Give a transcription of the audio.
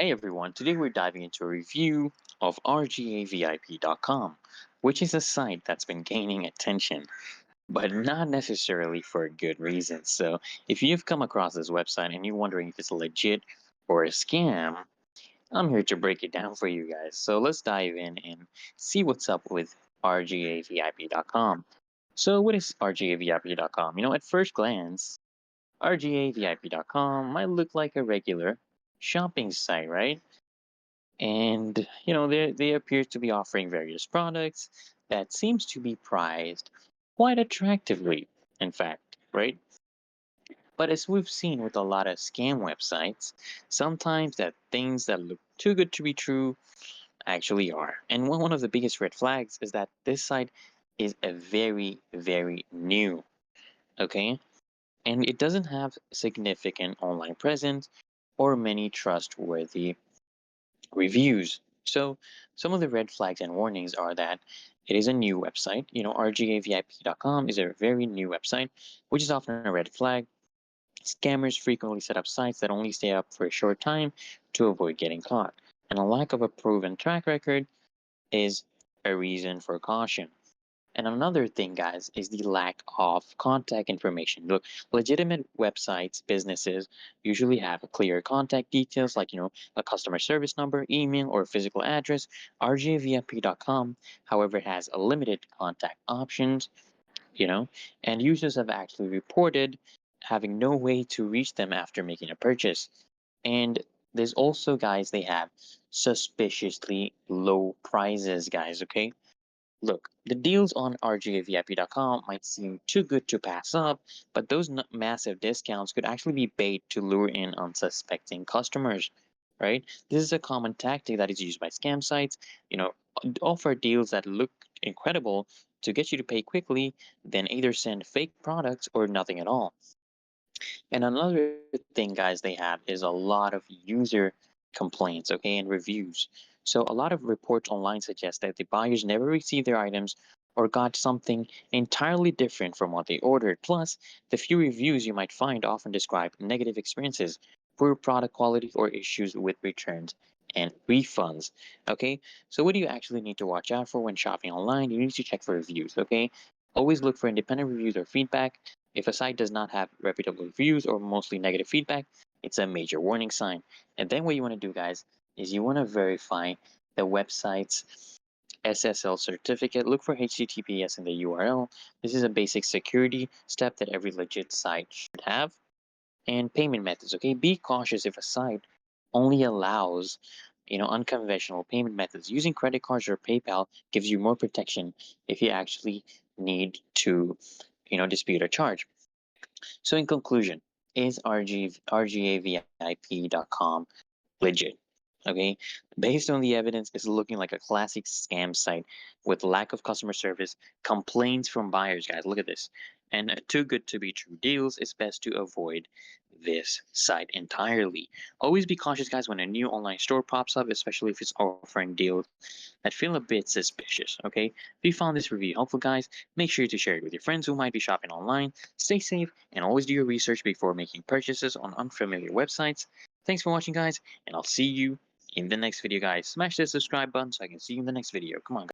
Hey everyone, today we're diving into a review of RGAVIP.com, which is a site that's been gaining attention, but not necessarily for a good reason. So, if you've come across this website and you're wondering if it's legit or a scam, I'm here to break it down for you guys. So, let's dive in and see what's up with RGAVIP.com. So, what is RGAVIP.com? At first glance, RGAVIP.com might look like a regular shopping site, right? And they appear to be offering various products that seems to be priced quite attractively, in fact, right? But as we've seen with a lot of scam websites, sometimes that things that look too good to be true actually are. And one of the biggest red flags is that this site is a very new, okay? And it doesn't have significant online presence or many trustworthy reviews. So, some of the red flags and warnings are that it is a new website. RGAVIP.com is a very new website, which is often a red flag. Scammers frequently set up sites that only stay up for a short time to avoid getting caught. And a lack of a proven track record is a reason for caution. And another thing, guys, is the lack of contact information. Look, legitimate websites, businesses usually have clear contact details like, a customer service number, email, or physical address. RGVIP.com, however, has a limited contact options, you know, and users have actually reported having no way to reach them after making a purchase. And there's also, guys, they have suspiciously low prices, guys, okay? Look, the deals on RGAVIP.com might seem too good to pass up, but those massive discounts could actually be bait to lure in unsuspecting customers, right? This is a common tactic that is used by scam sites, offer deals that look incredible to get you to pay quickly, then either send fake products or nothing at all. And another thing, guys, they have is a lot of user complaints, okay, and reviews. So a lot of reports online suggest that the buyers never received their items or got something entirely different from what they ordered. Plus, the few reviews you might find often describe negative experiences, poor product quality, or issues with returns and refunds. Okay, so what do you actually need to watch out for when shopping online? You need to check for reviews, okay? Always look for independent reviews or feedback. If a site does not have reputable reviews or mostly negative feedback, it's a major warning sign. And then what you want to do, guys, is you want to verify the website's SSL certificate. Look for HTTPS in the URL. This is a basic security step that every legit site should have. And payment methods, okay? Be cautious if a site only allows, unconventional payment methods. Using credit cards or PayPal gives you more protection if you actually need to, dispute a charge. So in conclusion, is RGAVIP.com legit? Okay, based on the evidence, it's looking like a classic scam site with lack of customer service, complaints from buyers, guys. Look at this. And too good to be true deals. It's best to avoid this site entirely. Always be cautious, guys, when a new online store pops up, especially if it's offering deals that feel a bit suspicious. Okay, if you found this review helpful, guys, make sure to share it with your friends who might be shopping online. Stay safe and always do your research before making purchases on unfamiliar websites. Thanks for watching, guys, and I'll see you in the next video, guys. Smash that subscribe button so I can see you in the next video. Come on, guys.